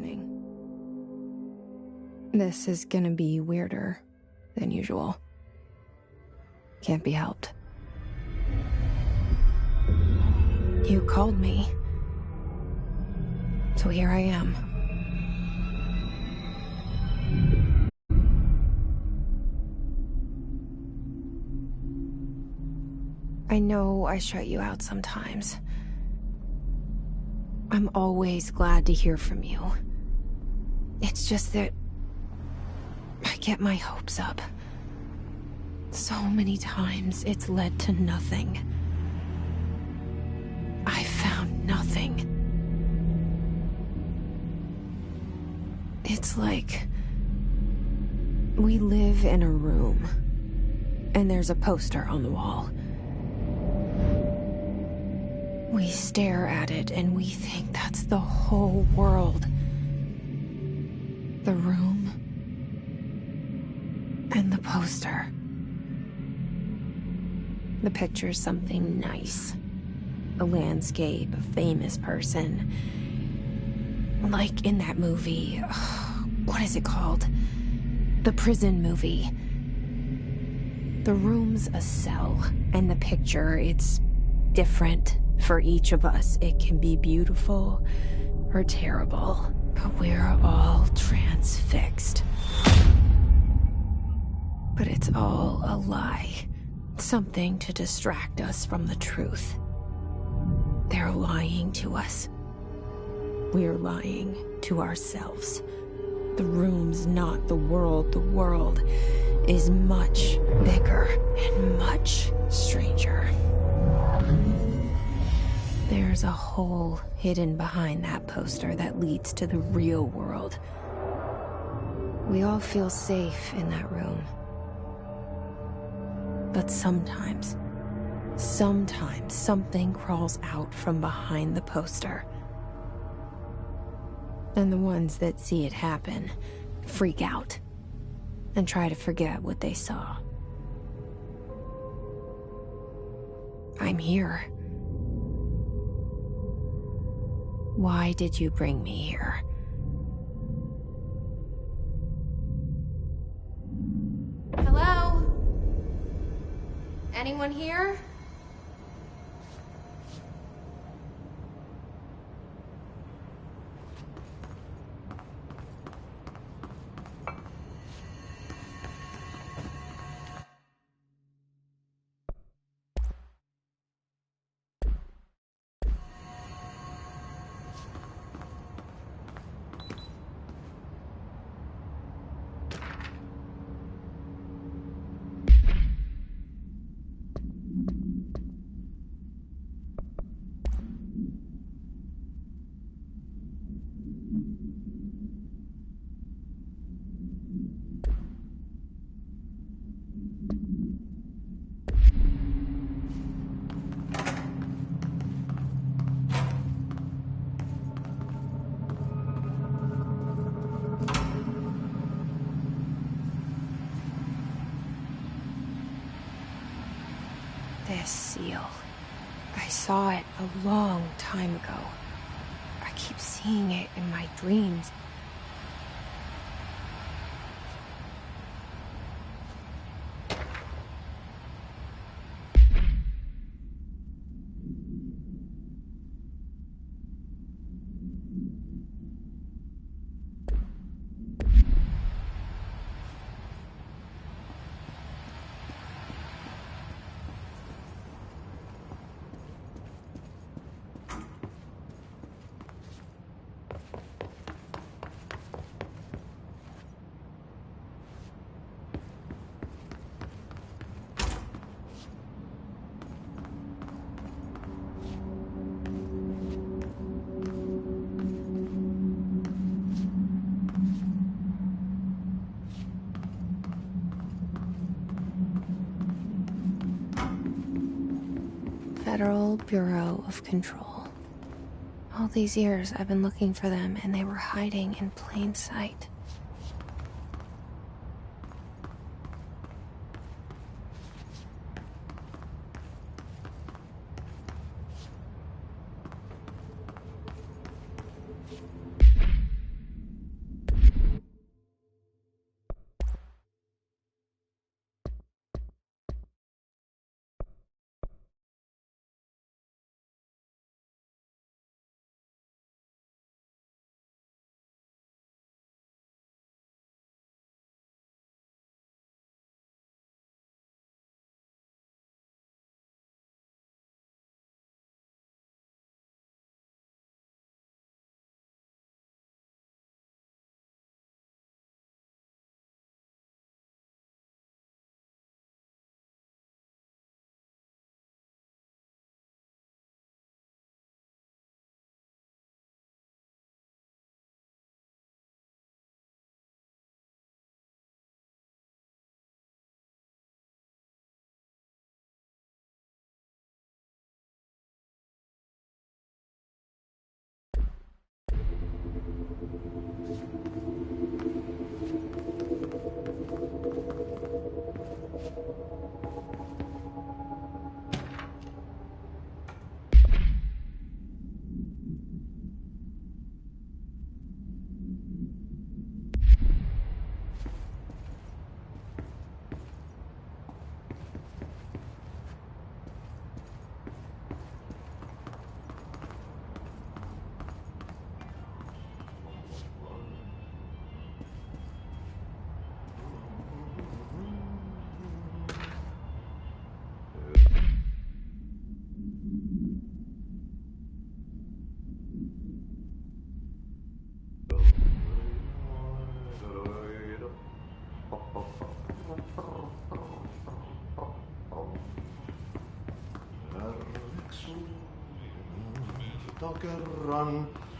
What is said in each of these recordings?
morning. This is gonna be weirder than usual. Can't be helped. You called me. So here I am. I know I shut you out sometimes. I'm always glad to hear from you. It's just that I get my hopes up. So many times it's led to nothing. I found nothing. It's like we live in a room, and there's a poster on the wall. We stare at it and we think that's the whole world. The room and the poster. The picture's something nice. A landscape, a famous person. Like in that movie, what is it called? The prison movie. The room's a cell, and the picture, it's different for each of us. It can be beautiful or terrible, but we're all transfixed. But it's all a lie. Something to distract us from the truth. They're lying to us. We're lying to ourselves. The room's not the world. The world is much bigger and much stranger. There's a hole hidden behind that poster that leads to the real world. We all feel safe in that room. But sometimes something crawls out from behind the poster. And the ones that see it happen freak out and try to forget what they saw. I'm here. Why did you bring me here? Hello? Anyone here? This seal. I saw it a long time ago. I keep seeing it in my dreams. Federal Bureau of Control. All these years I've been looking for them, and they were hiding in plain sight.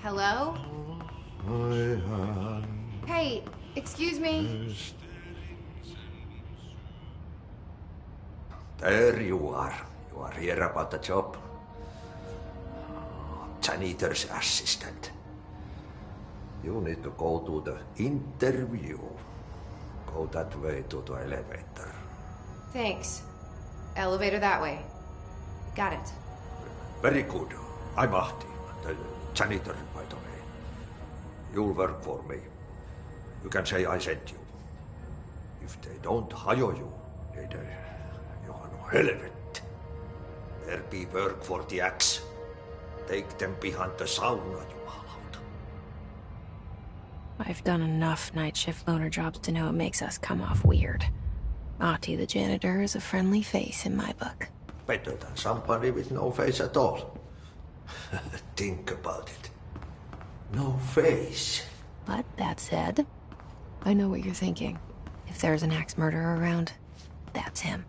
Hello? Hey, excuse me. There you are. You are here about the job. Janitor's assistant. You need to go to the interview. Go that way to the elevator. Thanks. Elevator that way. Got it. Very good. I'm Ahti, the janitor, by the way. You'll work for me. You can say I sent you. If they don't hire you, you are no helvet. There be work for the axe. Take them behind the sauna, jumalauta. I've done enough night shift loner jobs to know it makes us come off weird. Ahti the janitor is a friendly face in my book. Better than somebody with no face at all. Think about it. No face. But that said, I know what you're thinking. If there's an axe murderer around, that's him.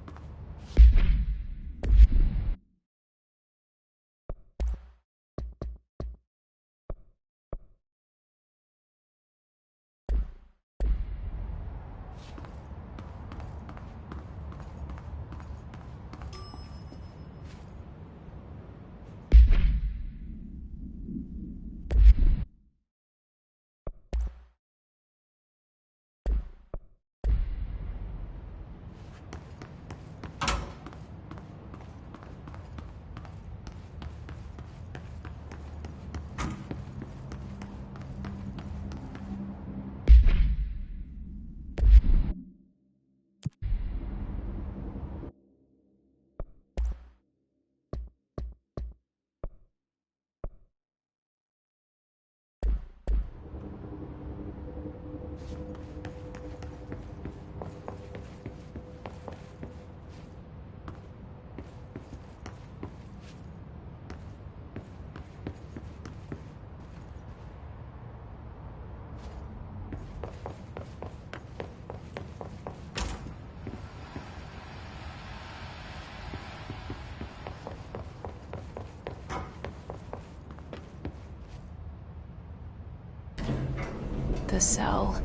The cell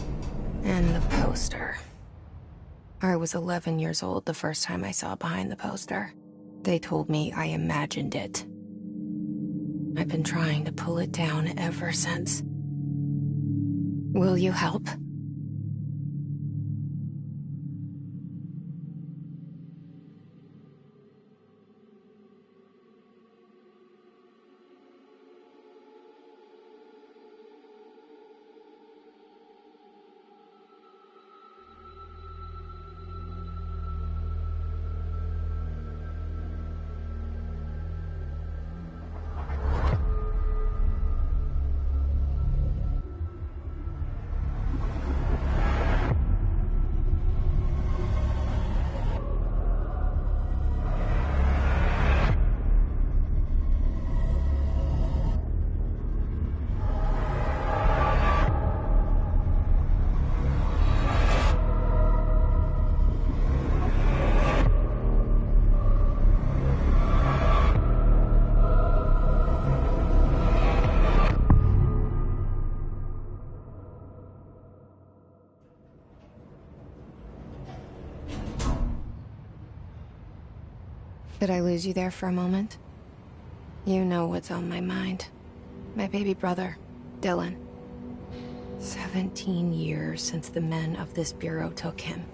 and the poster. I was 11 years old the first time I saw behind the poster. They told me I imagined it. I've been trying to pull it down ever since. Will you help? Did I lose you there for a moment? You know what's on my mind. My baby brother, Dylan. 17 years since the men of this bureau took him.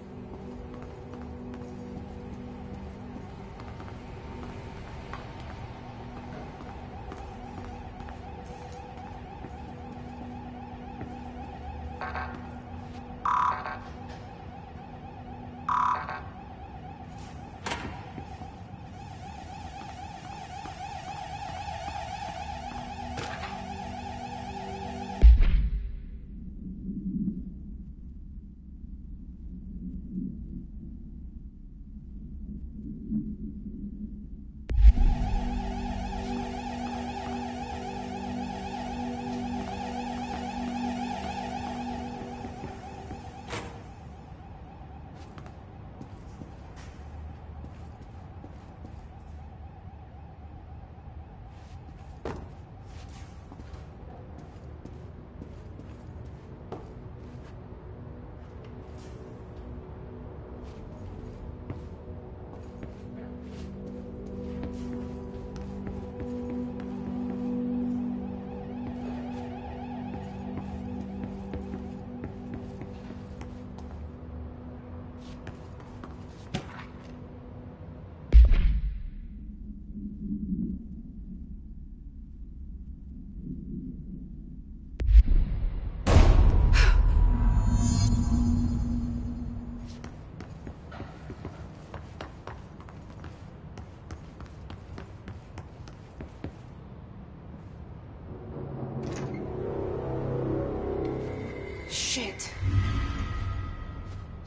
Shit.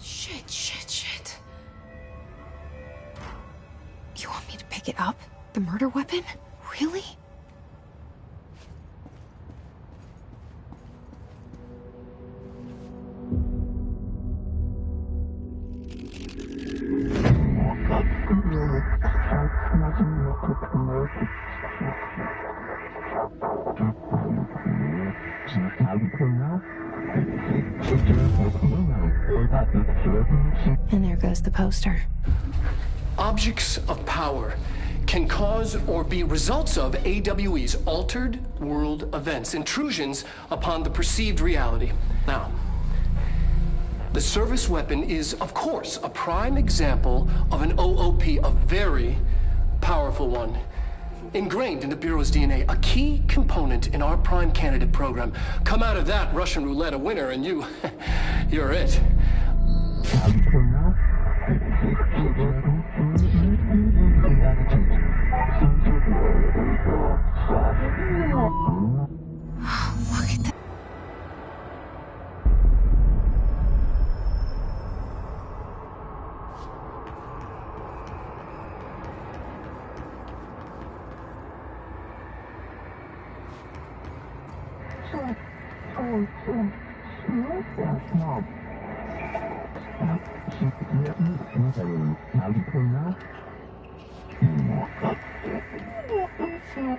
Shit. You want me to pick it up? The murder weapon? Really? And there goes the poster. Objects of power can cause or be results of AWE's altered world events, intrusions upon the perceived reality. Now, the service weapon is, of course, a prime example of an OOP, a very powerful one. Ingrained in the Bureau's DNA, a key component in our prime candidate program. Come out of that Russian roulette a winner and you're it.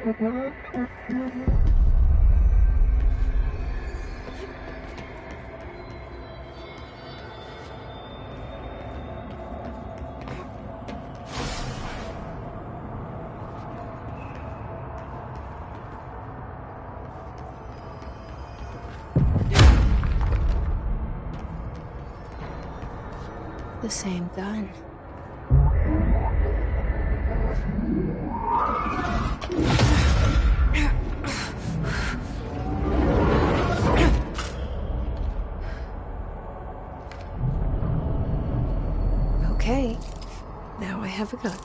Look at that. The same gun. Okay, now I have a gun.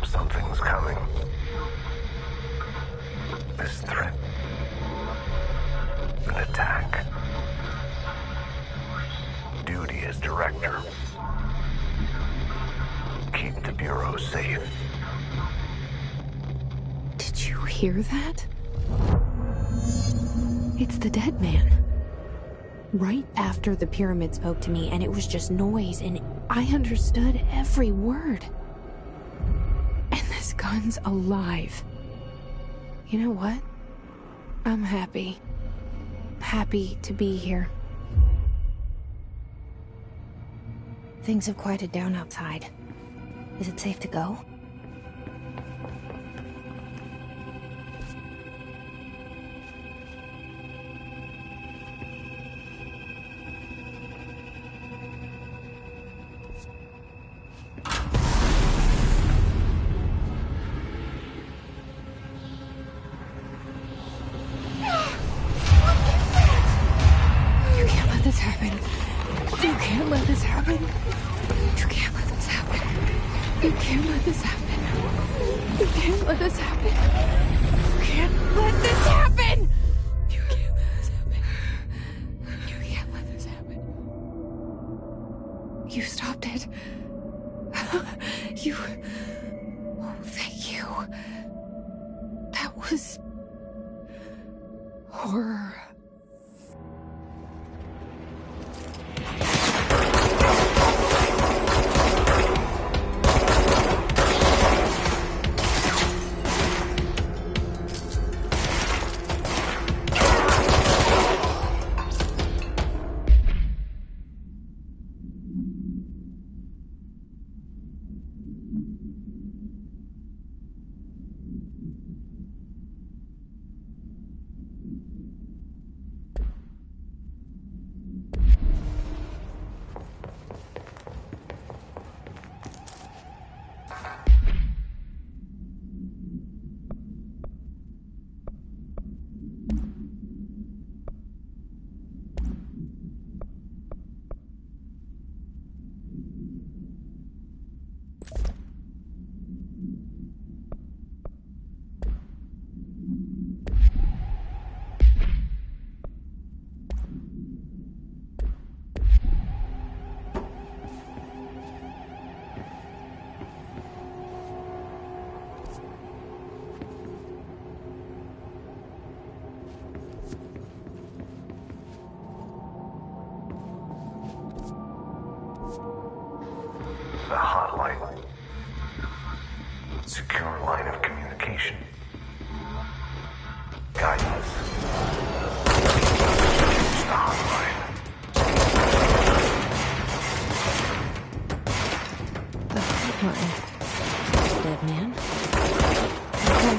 Something's coming. This threat. An attack. Duty as director. Keep the Bureau safe. Did you hear that? It's the dead man. Right after the pyramid spoke to me, and it was just noise, and I understood every word. And this gun's alive. You know what? I'm happy. Happy to be here. Things have quieted down outside. Is it safe to go? You can't let this happen. You can't let this happen. You can't let this happen! You can't let this happen. You can't let this happen. You stopped it. You... Oh, thank you. That was... horror. The hotline. Secure line of communication. Guidance. Use the hotline. The hotline. Dead man. Okay.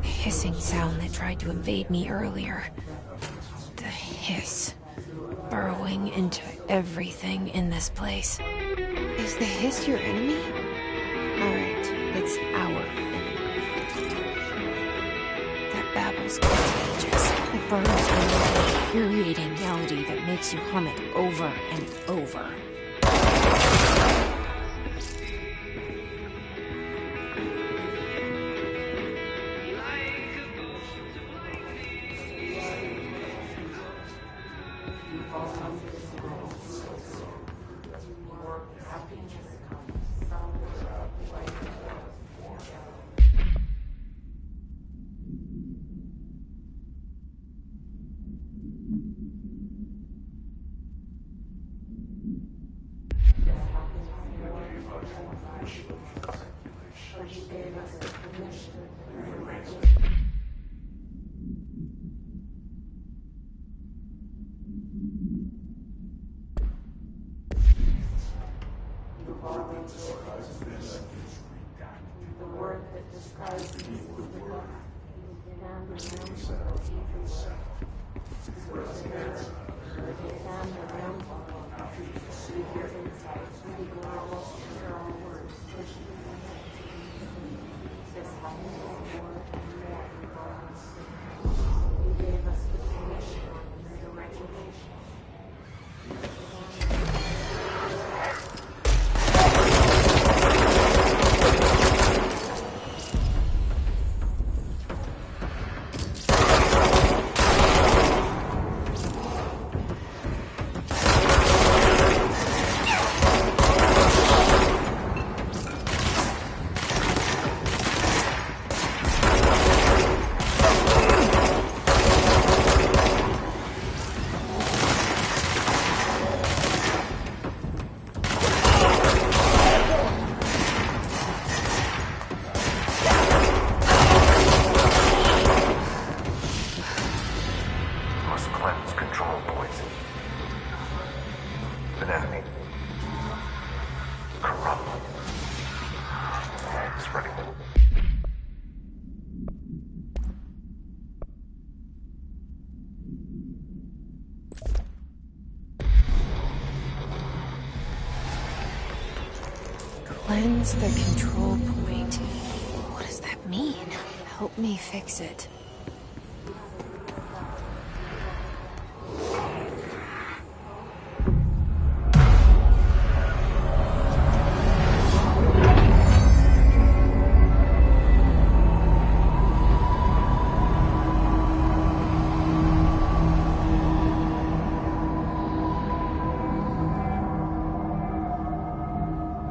Hissing sound that tried to invade me earlier. The hiss. Burrowing into everything in this place. Is the hiss your enemy? Alright, it's our enemy. That babble's contagious. It burns into an infuriating melody that makes you hum it over and over. androids. An enemy. Corrupt. Spreading. Cleanse the control point. What does that mean? Help me fix it.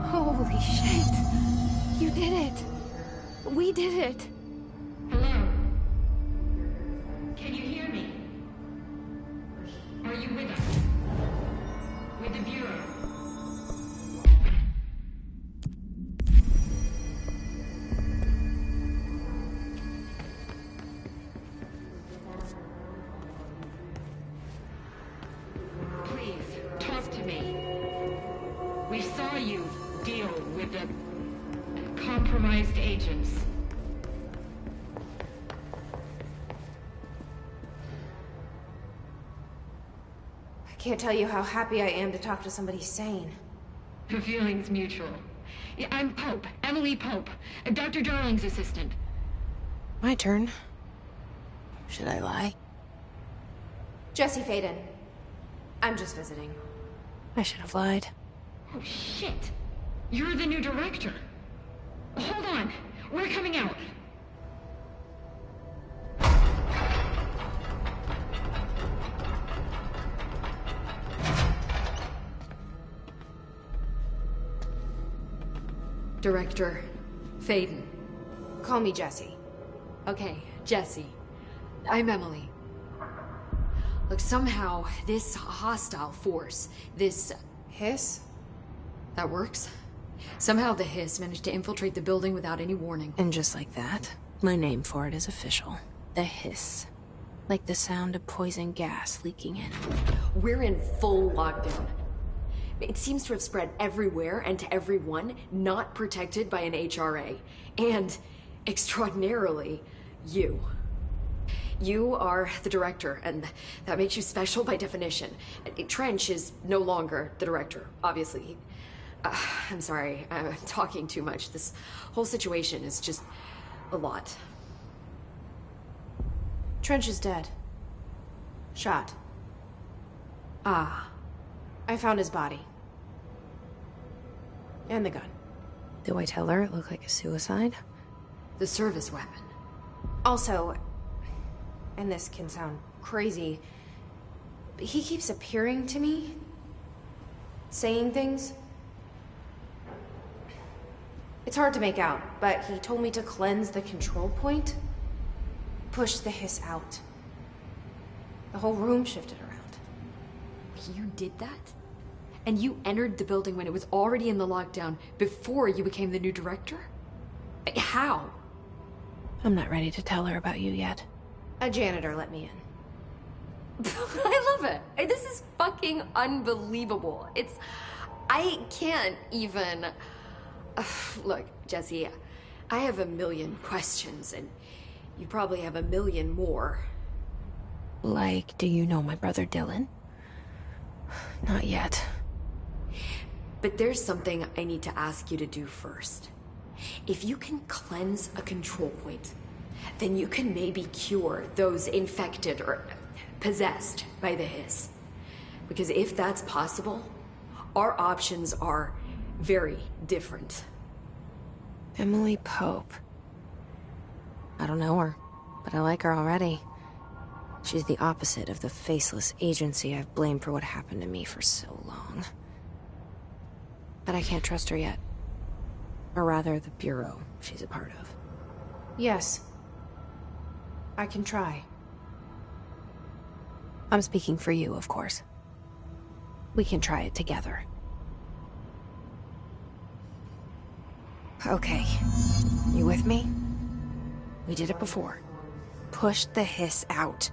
Holy shit! You did it! We did it! Hello? Can you hear me? Are you with us? With the Bureau? Please, talk to me. We saw you deal with the compromised agents. I can't tell you how happy I am to talk to somebody sane. The feeling's mutual. Yeah, I'm Pope, Emily Pope, Dr. Darling's assistant. My turn. Should I lie? Jesse Faden. I'm just visiting. I should have lied. Oh, shit. You're the new director. Hold on. We're coming out. Director Faden. Call me Jesse. Okay, Jesse. I'm Emily. Look, somehow this hostile force, this... Hiss? That works? Somehow the hiss managed to infiltrate the building without any warning. And just like that, my name for it is official. The hiss. Like the sound of poison gas leaking in. We're in full lockdown. It seems to have spread everywhere and to everyone not protected by an HRA. And, extraordinarily, you. You are the director, and that makes you special by definition. Trench is no longer the director, obviously. I'm sorry, I'm talking too much. This whole situation is just a lot. Trench is dead. Shot. Ah. I found his body. And the gun. Do I tell her it looked like a suicide? The service weapon. Also, and this can sound crazy, but he keeps appearing to me, saying things. It's hard to make out, but he told me to cleanse the control point, push the hiss out. The whole room shifted around. You did that? And you entered the building when it was already in the lockdown before you became the new director? How? I'm not ready to tell her about you yet. A janitor let me in. I love it. This is fucking unbelievable. I can't even... Look, Jesse, I have a million questions, and you probably have a million more. Like, do you know my brother Dylan? Not yet. But there's something I need to ask you to do first. If you can cleanse a control point, then you can maybe cure those infected or possessed by the hiss. Because if that's possible, our options are very different. Emily Pope. I don't know her, but I like her already. She's the opposite of the faceless agency I've blamed for what happened to me for so long. But I can't trust her yet. Or rather, the Bureau she's a part of. Yes. I can try. I'm speaking for you, of course. We can try it together. Okay. You with me? We did it before. Push the hiss out.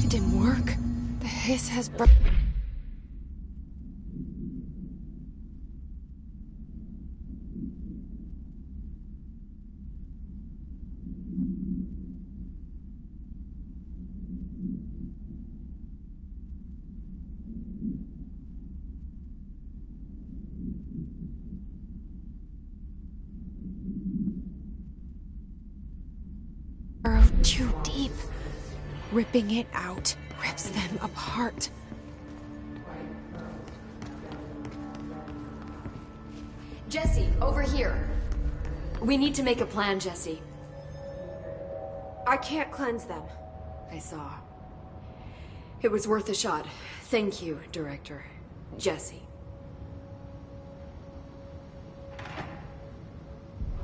It didn't work. The hiss has burrowed too deep. Ripping it out rips them apart. Jesse, over here. We need to make a plan, Jesse. I can't cleanse them. I saw. It was worth a shot. Thank you, Director. Jesse.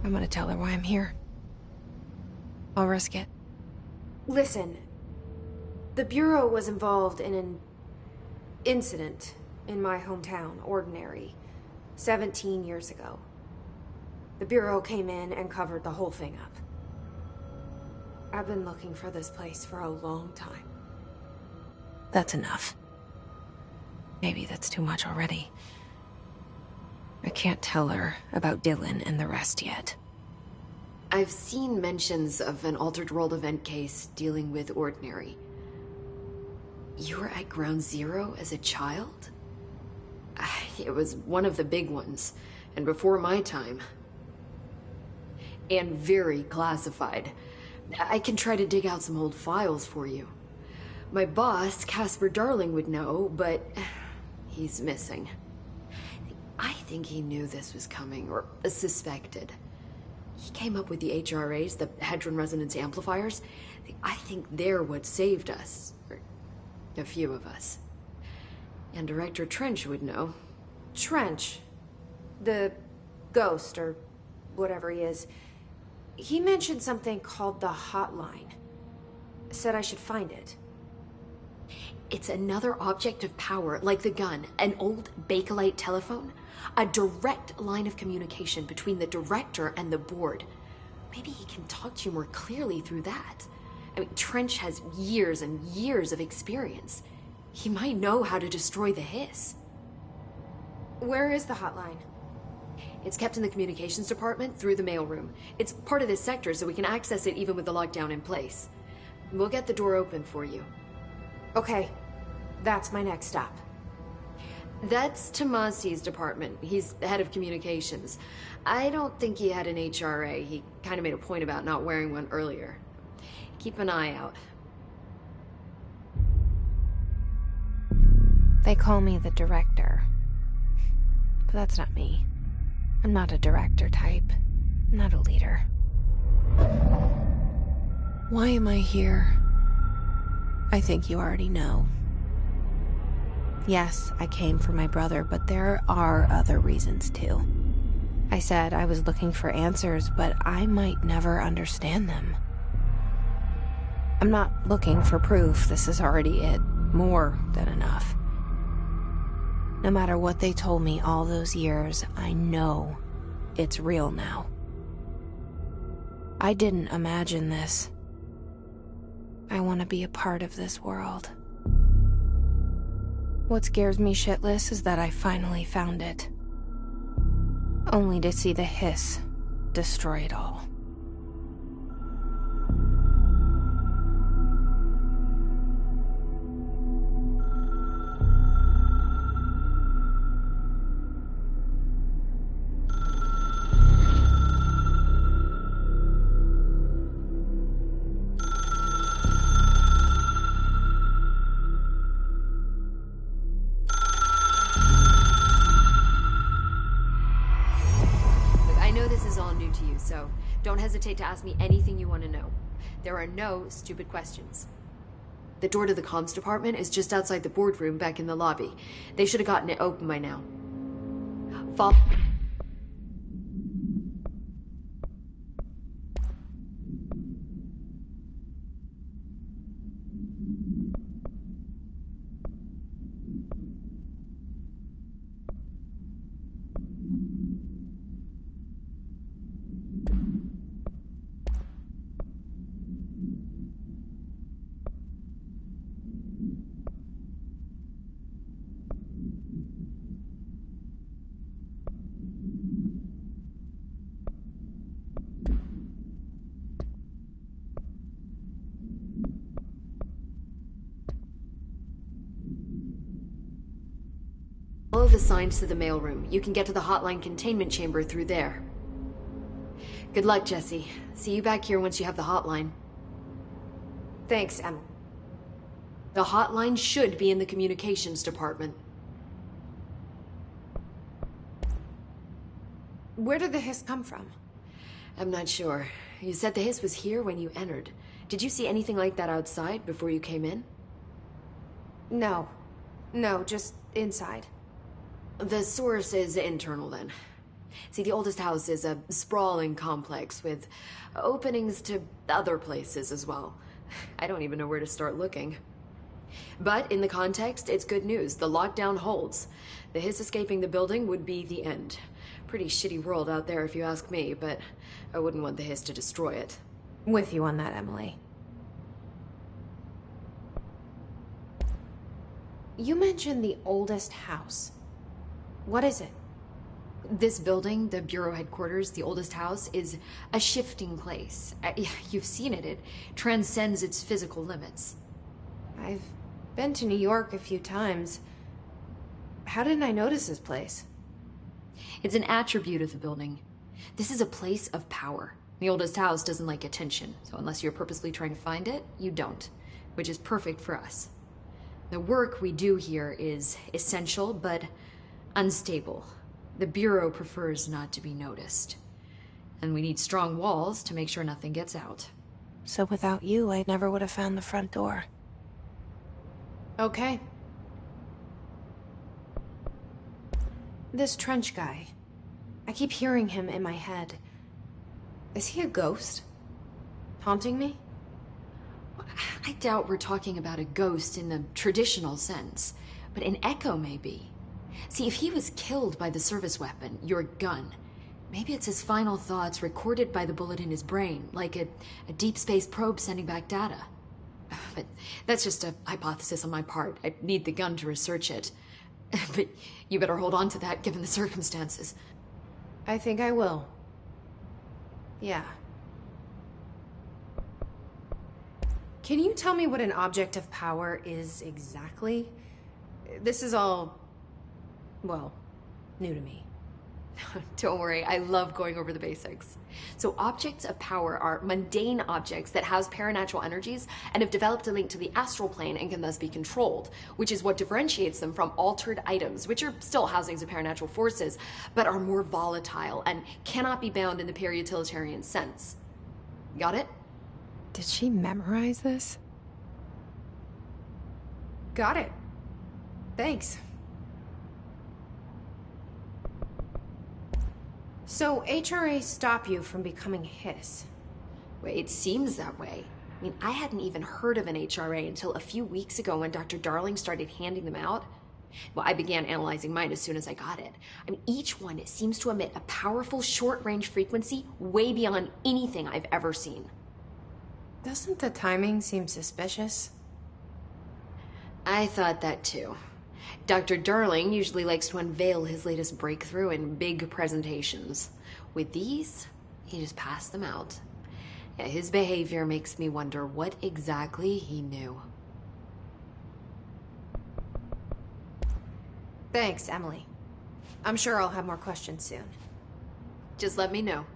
I'm gonna tell her why I'm here. I'll risk it. Listen, the Bureau was involved in an incident in my hometown, Ordinary, 17 years ago. The Bureau came in and covered the whole thing up. I've been looking for this place for a long time. That's enough. Maybe that's too much already. I can't tell her about Dylan and the rest yet. I've seen mentions of an Altered World event case dealing with Ordinary. You were at Ground Zero as a child? It was one of the big ones, and before my time. And very classified. I can try to dig out some old files for you. My boss, Casper Darling, would know, but he's missing. I think he knew this was coming, or suspected. He came up with the HRAs, the Hadron Resonance Amplifiers. I think they're what saved us. Or a few of us. And Director Trench would know. Trench? The ghost, or whatever he is. He mentioned something called the Hotline. Said I should find it. It's another object of power, like the gun, an old Bakelite telephone. A direct line of communication between the director and the board. Maybe he can talk to you more clearly through that. I mean, Trench has years and years of experience. He might know how to destroy the hiss. Where is the hotline? It's kept in the communications department through the mailroom. It's part of this sector, so we can access it even with the lockdown in place. We'll get the door open for you. Okay, that's my next stop. That's Tomasi's department. He's the head of communications. I don't think he had an HRA. He kind of made a point about not wearing one earlier. Keep an eye out. They call me the director. But that's not me. I'm not a director type. I'm not a leader. Why am I here? I think you already know. Yes, I came for my brother, but there are other reasons too. I said I was looking for answers, but I might never understand them. I'm not looking for proof. This is already it. More than enough. No matter what they told me all those years, I know it's real now. I didn't imagine this. I want to be a part of this world. What scares me shitless is that I finally found it. Only to see the hiss destroy it all. So don't hesitate to ask me anything you want to know. There are no stupid questions. The door to the comms department is just outside the boardroom back in the lobby. They should have gotten it open by now. Follow. Follow the signs to the mailroom. You can get to the hotline containment chamber through there. Good luck, Jesse. See you back here once you have the hotline. Thanks, Emily. The hotline should be in the communications department. Where did the hiss come from? I'm not sure. You said the hiss was here when you entered. Did you see anything like that outside before you came in? No. No, just inside. The source is internal, then. See, the oldest house is a sprawling complex with openings to other places as well. I don't even know where to start looking. But in the context, it's good news. The lockdown holds. The hiss escaping the building would be the end. Pretty shitty world out there if you ask me, but I wouldn't want the hiss to destroy it. With you on that, Emily. You mentioned the oldest house. What is it? This building, the Bureau headquarters, the oldest house, is a shifting place. You've seen it. It transcends its physical limits. I've been to New York a few times. How didn't I notice this place? It's an attribute of the building. This is a place of power. The oldest house doesn't like attention, so unless you're purposely trying to find it, you don't, which is perfect for us. The work we do here is essential, but unstable. The Bureau prefers not to be noticed. And we need strong walls to make sure nothing gets out. So without you, I never would have found the front door. Okay. This Trench guy. I keep hearing him in my head. Is he a ghost? Haunting me? I doubt we're talking about a ghost in the traditional sense, but an echo maybe. See, if he was killed by the service weapon, your gun, maybe it's his final thoughts recorded by the bullet in his brain, like a deep space probe sending back data. But that's just a hypothesis on my part. I need the gun to research it. But you better hold on to that given the circumstances. I think I will. Yeah. Can you tell me what an object of power is exactly? This is all, well, new to me. Don't worry, I love going over the basics. So objects of power are mundane objects that house paranatural energies and have developed a link to the astral plane and can thus be controlled, which is what differentiates them from altered items, which are still housings of paranatural forces, but are more volatile and cannot be bound in the peri-utilitarian sense. Got it? Did she memorize this? Got it. Thanks. So HRA stop you from becoming Hiss? Well, it seems that way. I mean, I hadn't even heard of an HRA until a few weeks ago when Dr. Darling started handing them out. Well, I began analyzing mine as soon as I got it. I mean, each one seems to emit a powerful short-range frequency way beyond anything I've ever seen. Doesn't the timing seem suspicious? I thought that too. Dr. Darling usually likes to unveil his latest breakthrough in big presentations. With these, he just passed them out. Yeah, his behavior makes me wonder what exactly he knew. Thanks, Emily. I'm sure I'll have more questions soon. Just let me know.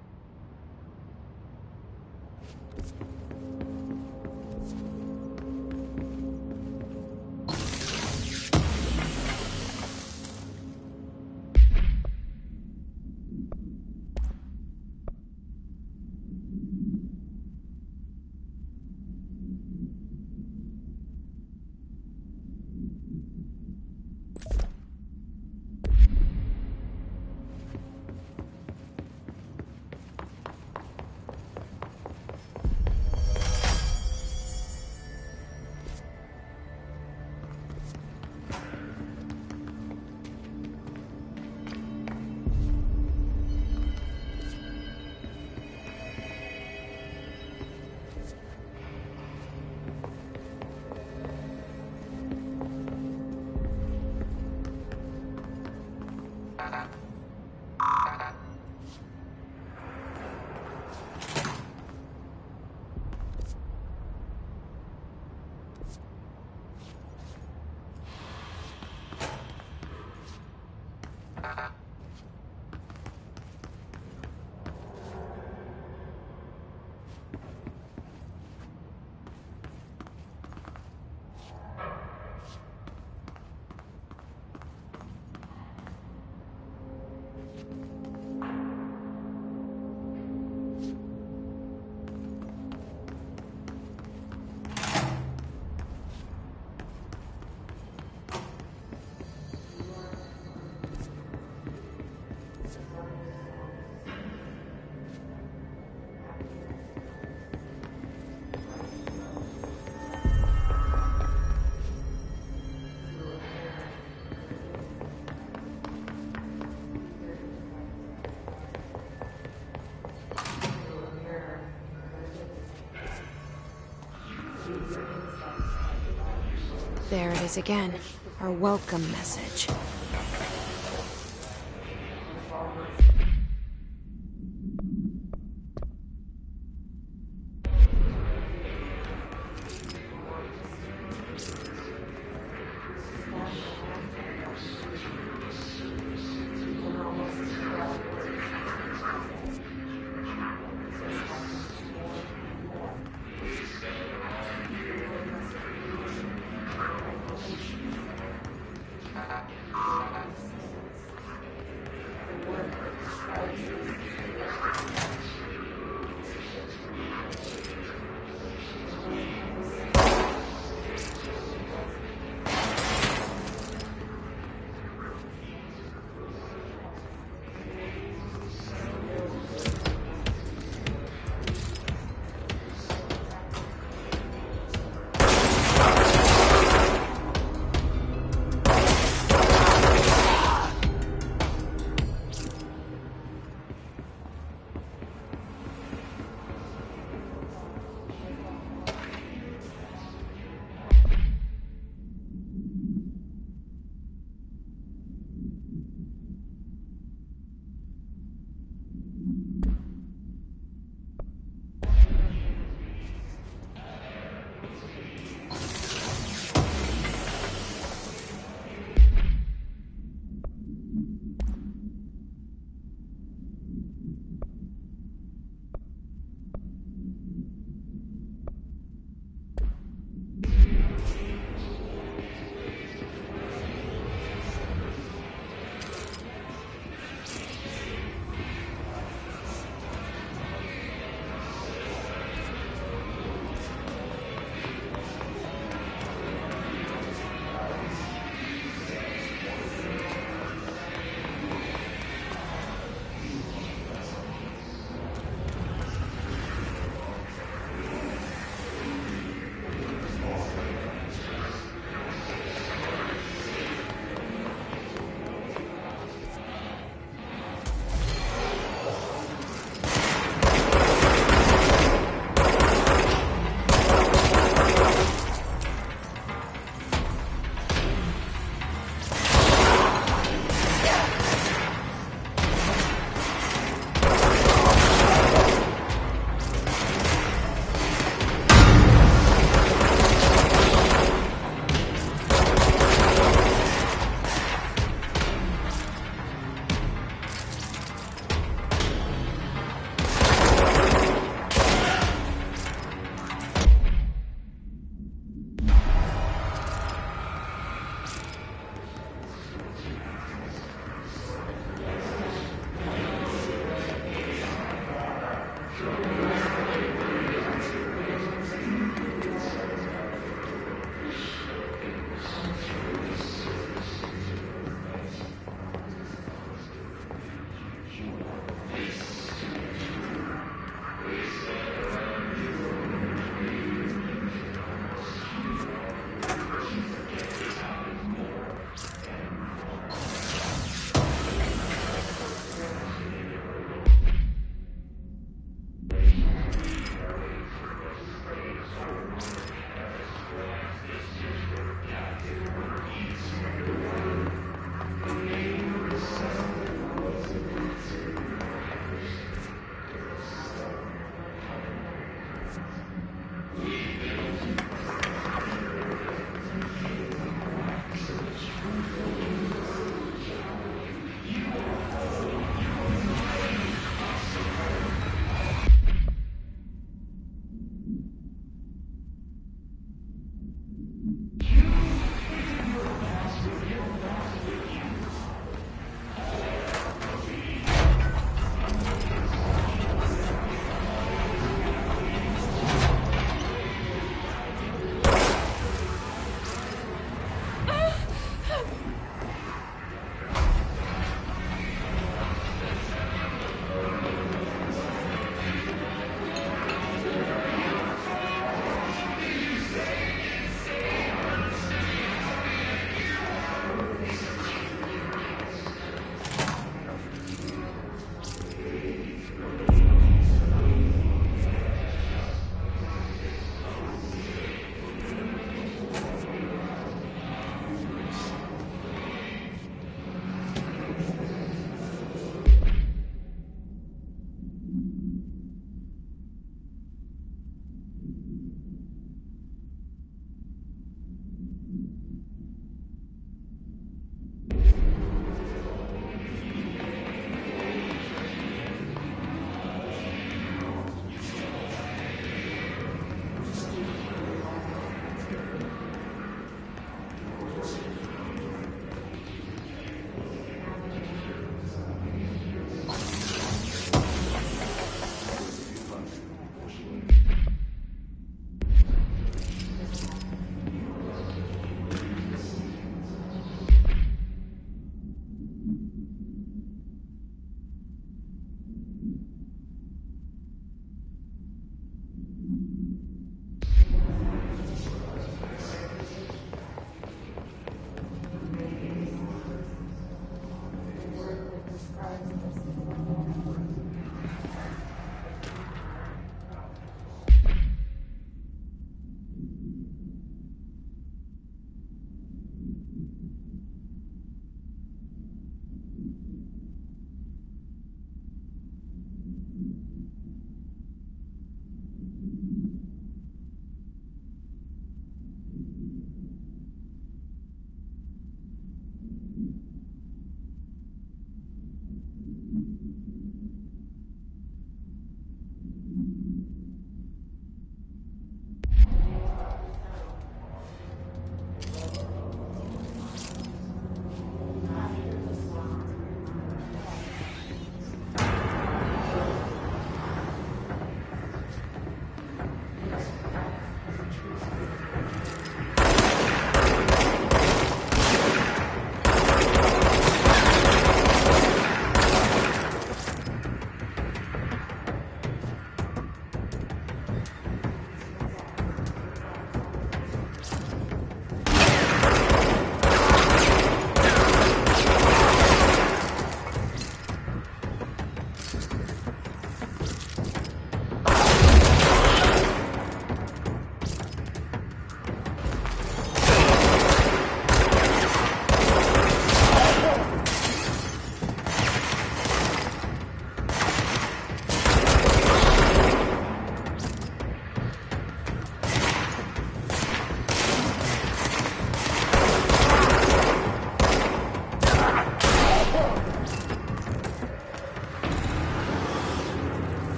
There it is again. Our welcome message.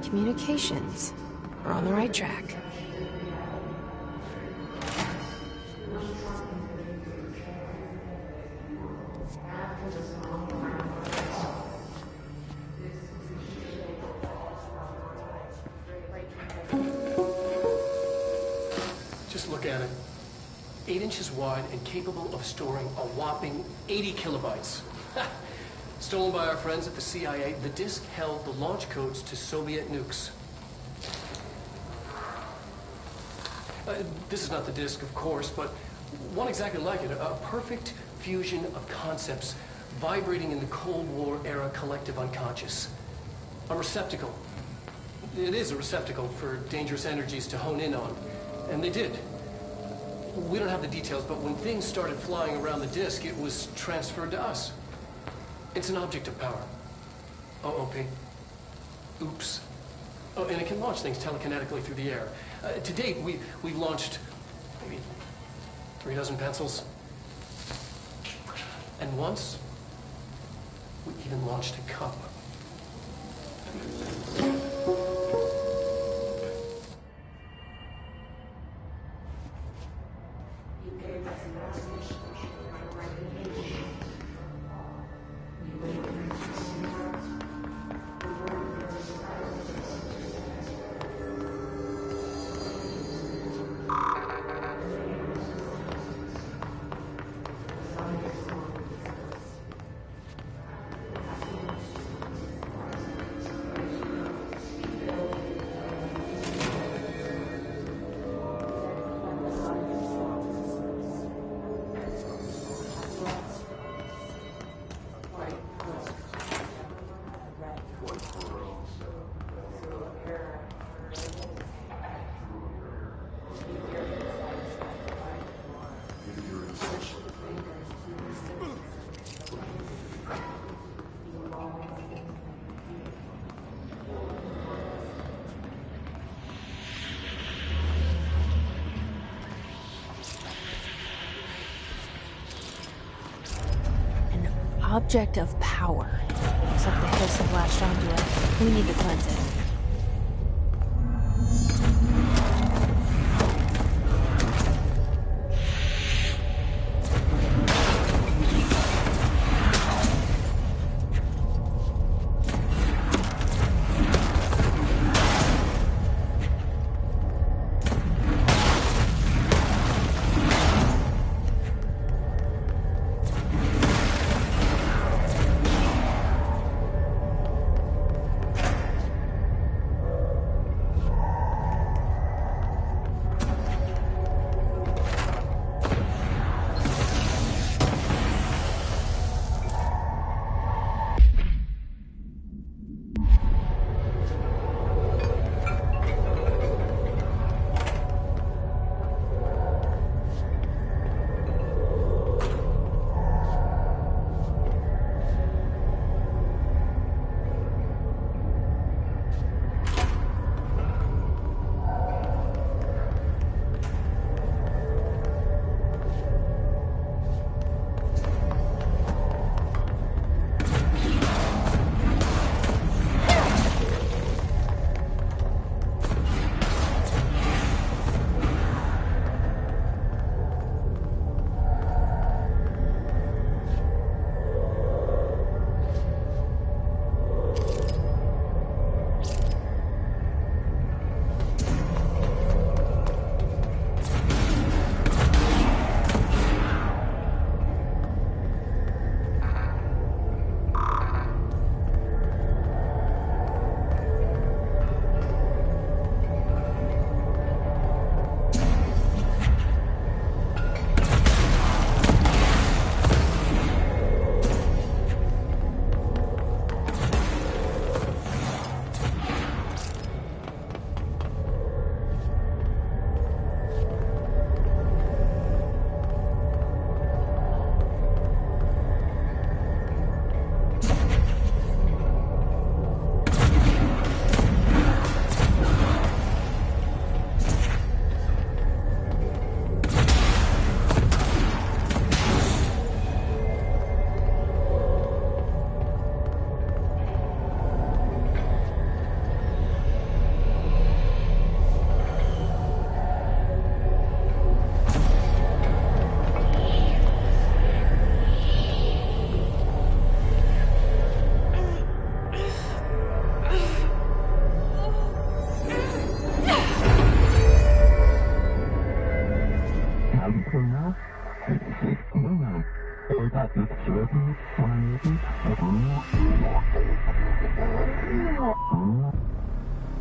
Communications. We're on the right track. Just look at it. 8 inches wide and capable of storing a whopping 80 kilobytes. Stolen by our friends at the CIA, the disk held the launch codes to Soviet nukes. This is not the disk, of course, but one exactly like it. A perfect fusion of concepts vibrating in the Cold War era collective unconscious. A receptacle. It is a receptacle for dangerous energies to hone in on. And they did. We don't have the details, but when things started flying around the disk, it was transferred to us. It's an object of power. OOP. Oops. Oh, and it can launch things telekinetically through the air. To date, we've launched maybe 3 dozen pencils. And once, we even launched a cup. Object of power. Looks like the hiss have latched onto it. We need to cleanse it.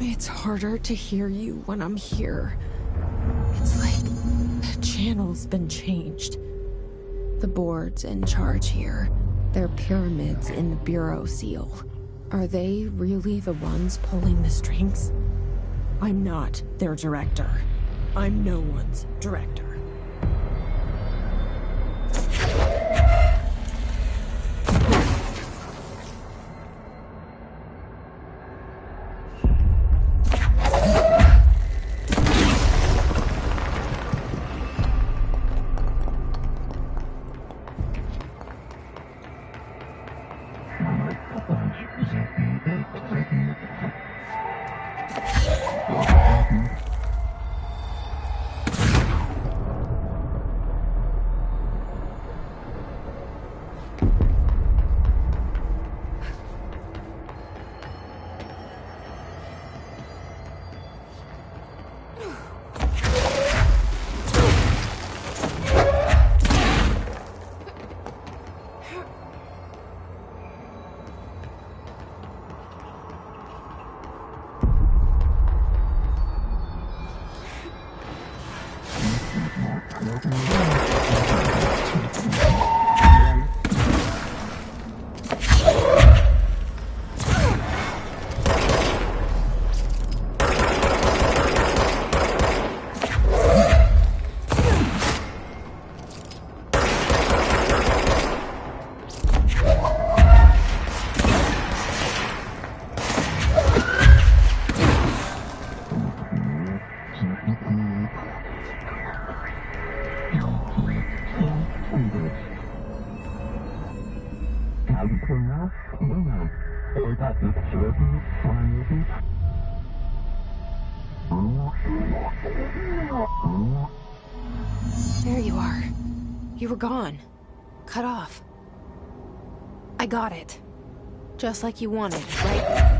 It's harder to hear you when I'm here. It's like the channel's been changed. The board's in charge here. They're pyramids in the Bureau seal. Are they really the ones pulling the strings? I'm not their director. I'm no one's director. There you are. You were gone. Cut off. I got it. Just like you wanted, right?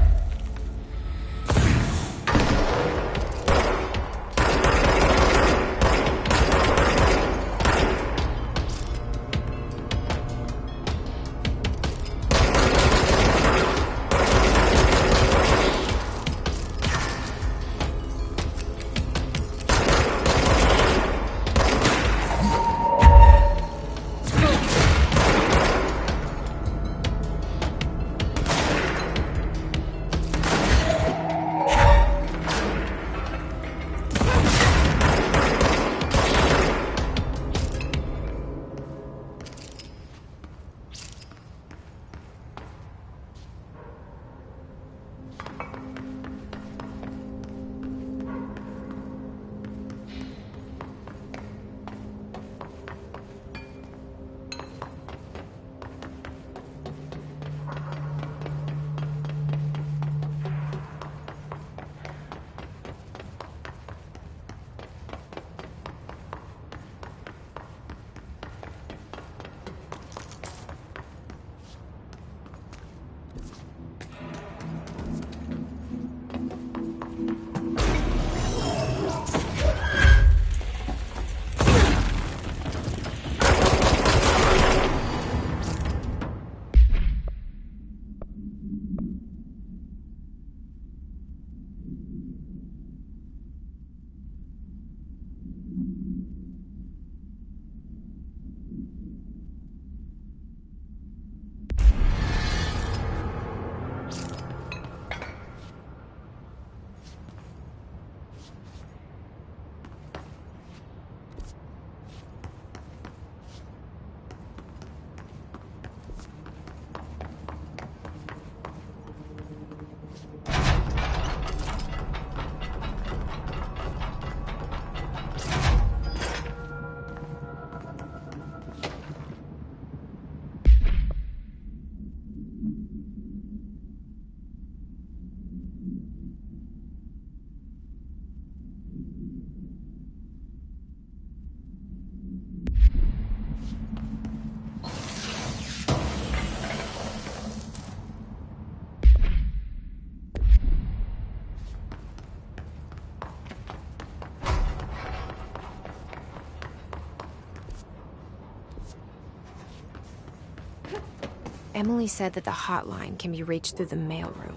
Emily said that the hotline can be reached through the mailroom.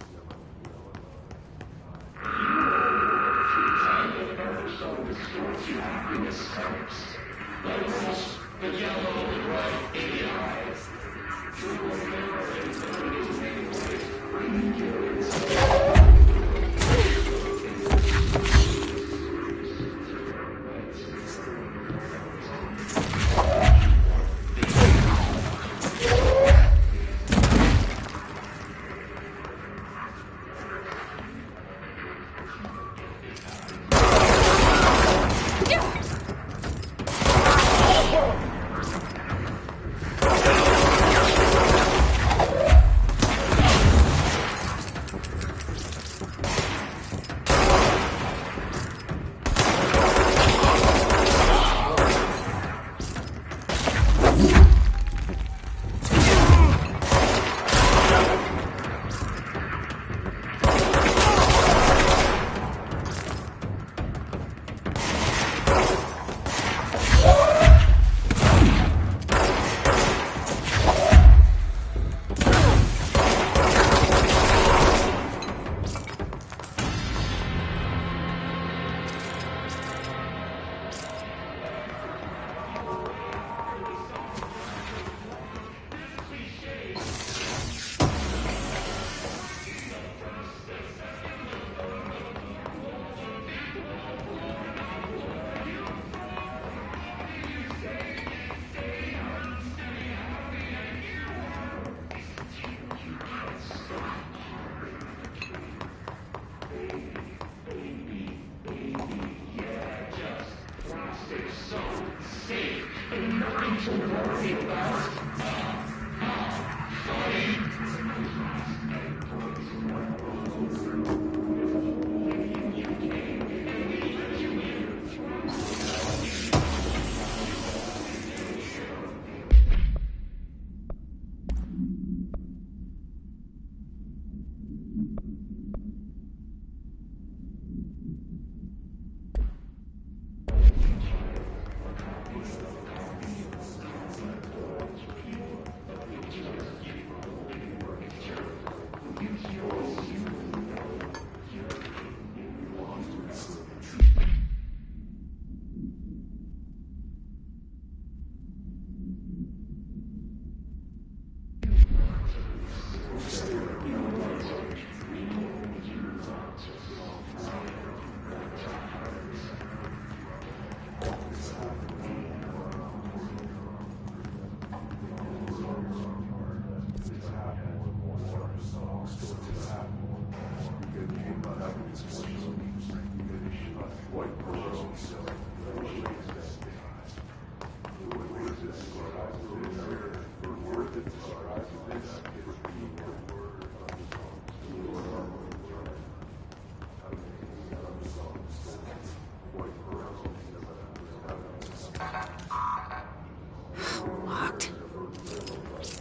Locked.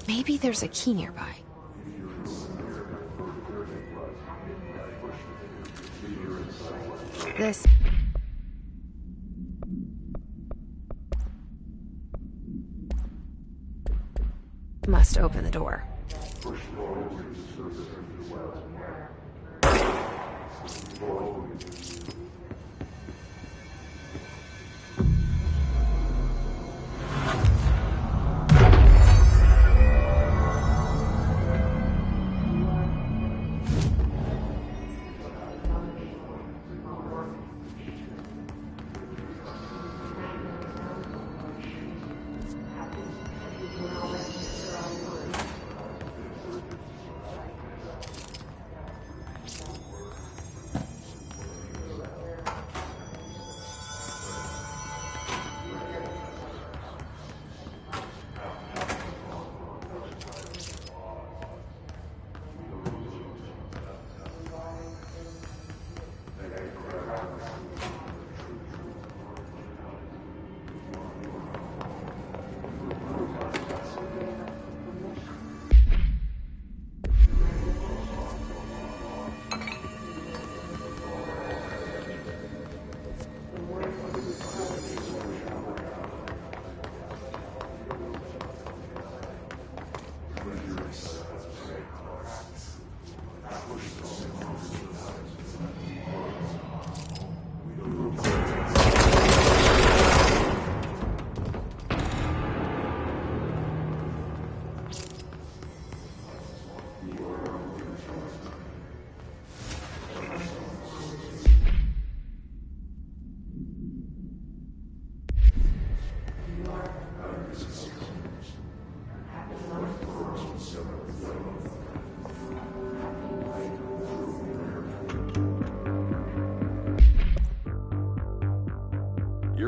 Maybe there's a key nearby. This... must open the door.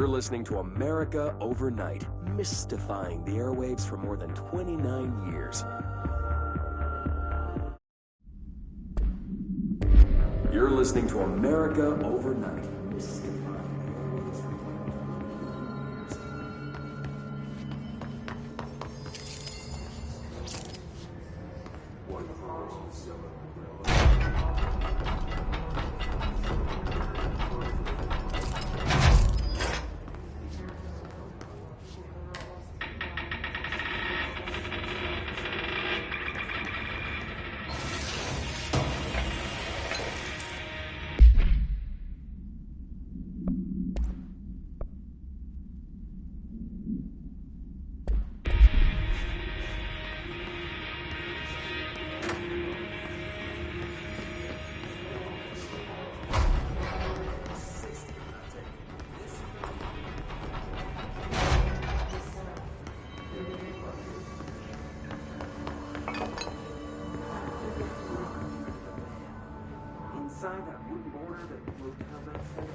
You're listening to America Overnight, mystifying the airwaves for more than 29 years. You're listening to America Overnight, mystifying the airwaves for more than Inside that blue border that blue helmet said.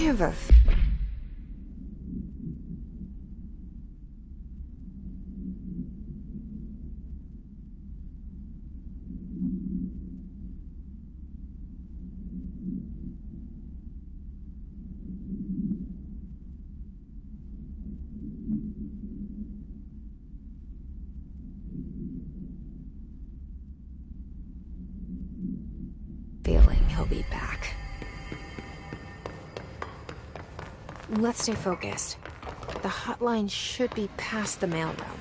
have a... feeling he'll be back. Let's stay focused. The hotline should be past the mailroom.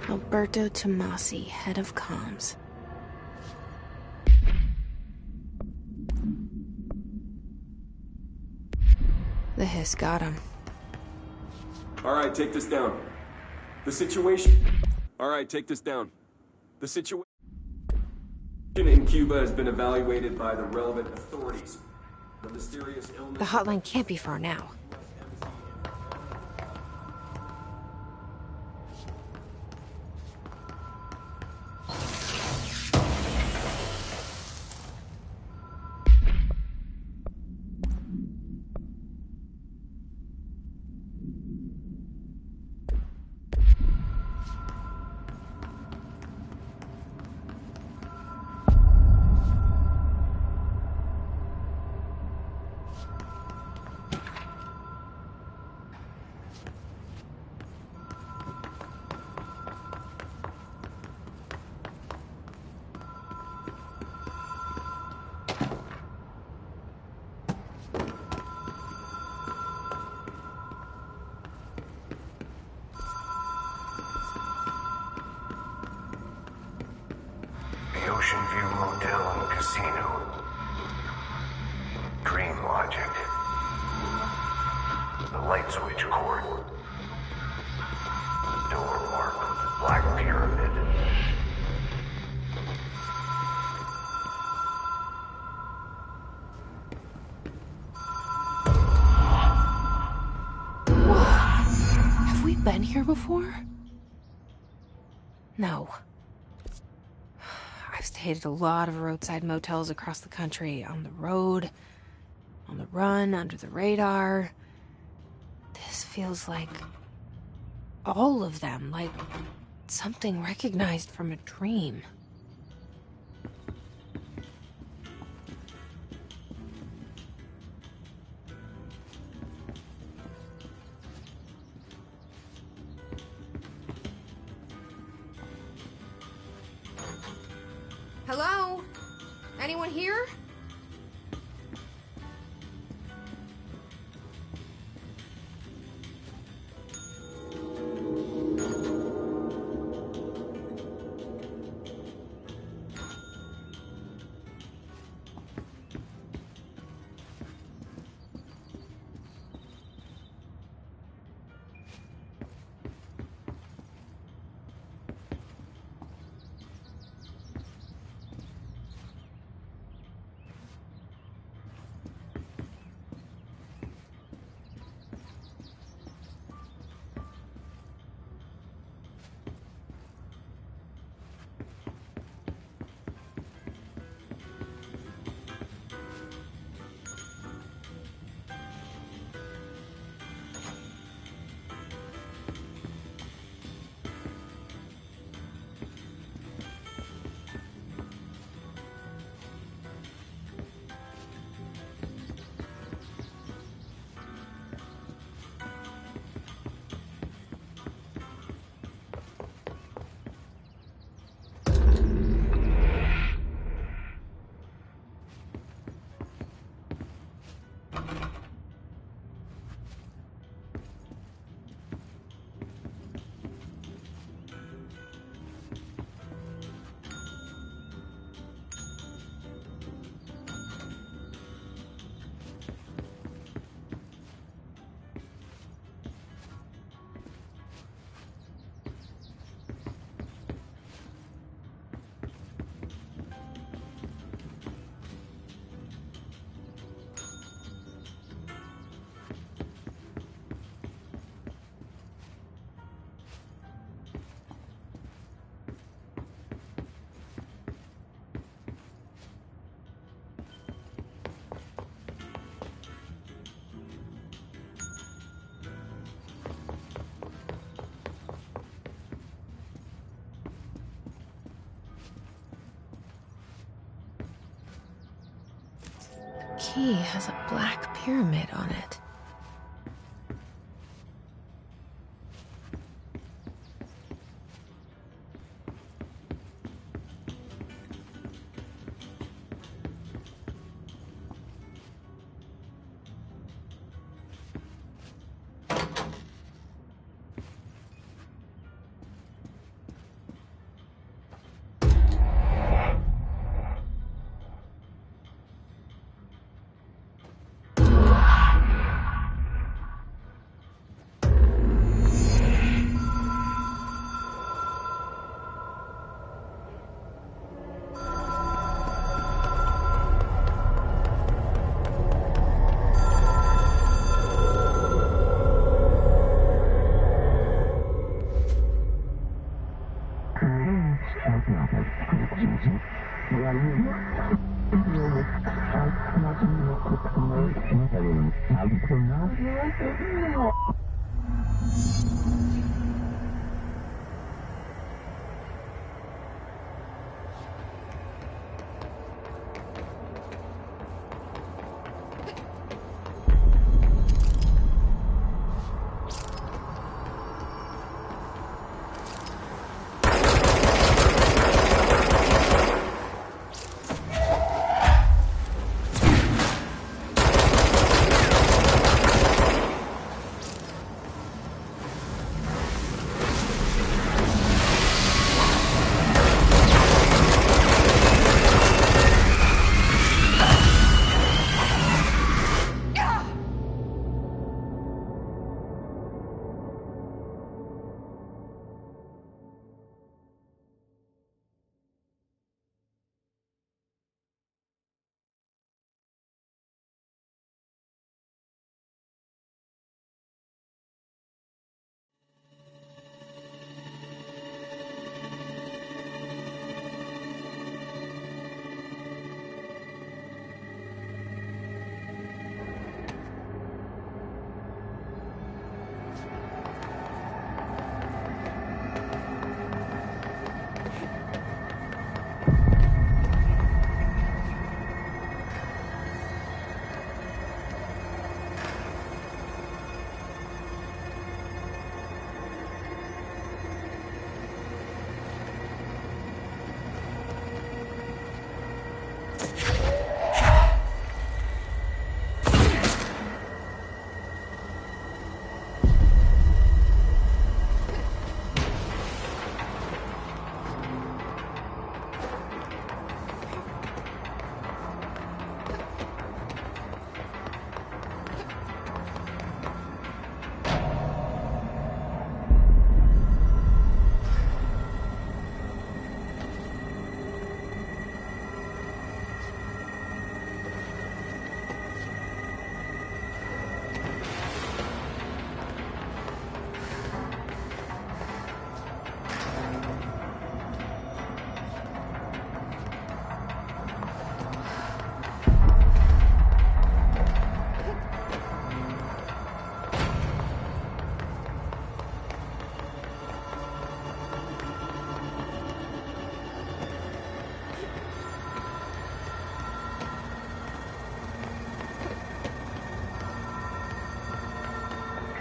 Alberto Tomasi, head of comms. The hiss got him. Alright, take this down. The situation... Alright, take this down. The situation in Cuba has been evaluated by the relevant authorities. The mysterious illness... The hotline can't be far now. Ocean View Motel and Casino. Dream Logic. The light switch cord. Door marked with the Black Pyramid. Have we been here before? No. I've stayed at a lot of roadside motels across the country, on the road, on the run, under the radar. This feels like all of them, like something recognized from a dream. Hello? Anyone here? Key has a black pyramid on it.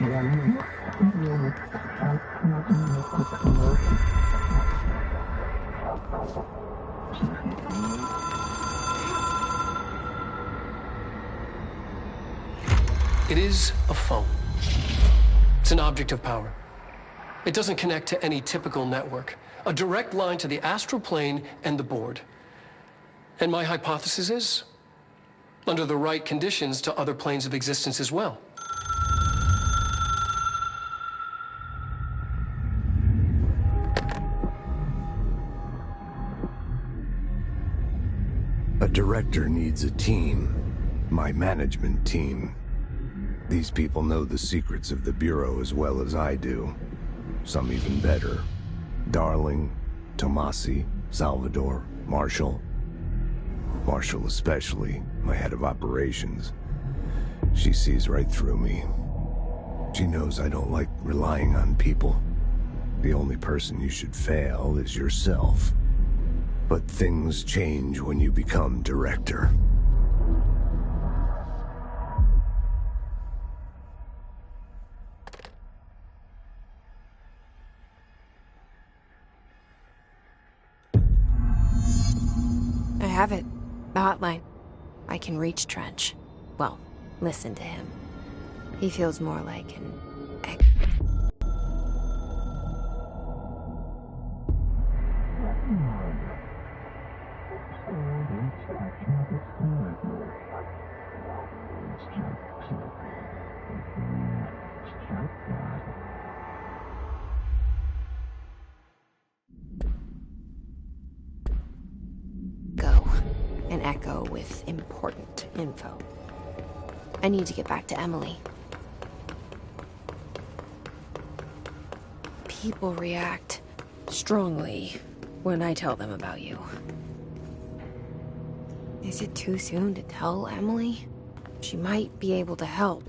It is a phone. It's an object of power. It doesn't connect to any typical network. A direct line to the astral plane and the board. And my hypothesis is, under the right conditions, to other planes of existence as well. A director needs a team. My management team. These people know the secrets of the Bureau as well as I do. Some even better. Darling, Tomasi, Salvador, Marshall. Marshall especially, my head of operations. She sees right through me. She knows I don't like relying on people. The only person you should fail is yourself. But things change when you become director. I have it. The hotline. I can reach Trench. Well, listen to him. He feels more like an an echo with important info. I need to get back to Emily. People react strongly when I tell them about you. Is it too soon to tell Emily? She might be able to help.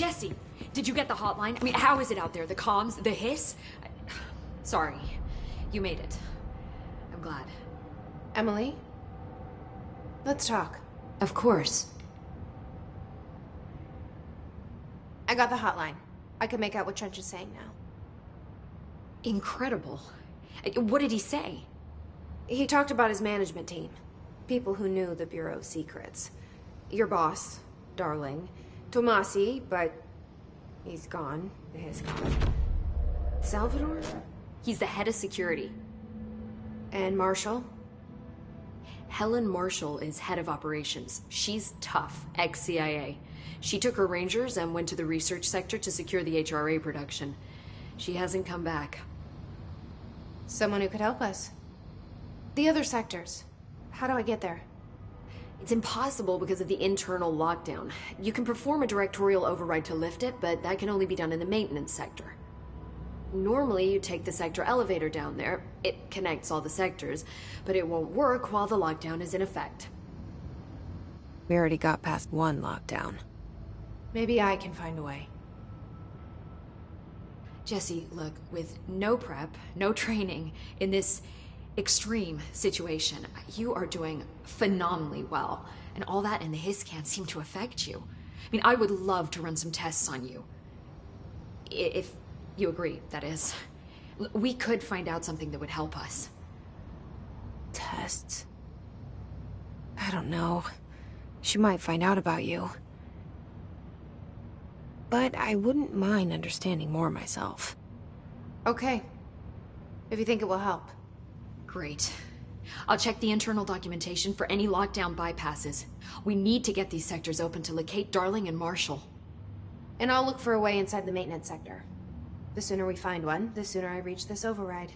Jesse, did you get the hotline? I mean, how is it out there? The comms? The hiss? Sorry. You made it. I'm glad. Emily? Let's talk. Of course. I got the hotline. I can make out what Trench is saying now. Incredible. What did he say? He talked about his management team. People who knew the Bureau's secrets. Your boss, Darling. Tomasi, but he's gone. His gone. Salvador? He's the head of security. And Marshall? Helen Marshall is head of operations. She's tough, ex-CIA. She took her Rangers and went to the research sector to secure the HRA production. She hasn't come back. Someone who could help us. The other sectors. How do I get there? It's impossible because of the internal lockdown. You can perform a directorial override to lift it, but that can only be done in the maintenance sector. Normally, you take the sector elevator down there. It connects all the sectors, but it won't work while the lockdown is in effect. We already got past one lockdown. Maybe I can find a way. Jesse, look, with no prep, no training, in this extreme situation, you are doing phenomenally well. And all that and the hiss can't seem to affect you. I mean, I would love to run some tests on you. If you agree, that is. We could find out something that would help us. Tests? I don't know. She might find out about you. But I wouldn't mind understanding more myself. Okay. If you think it will help. Great. I'll check the internal documentation for any lockdown bypasses. We need to get these sectors open to locate Darling and Marshall. And I'll look for a way inside the maintenance sector. The sooner we find one, the sooner I reach this override.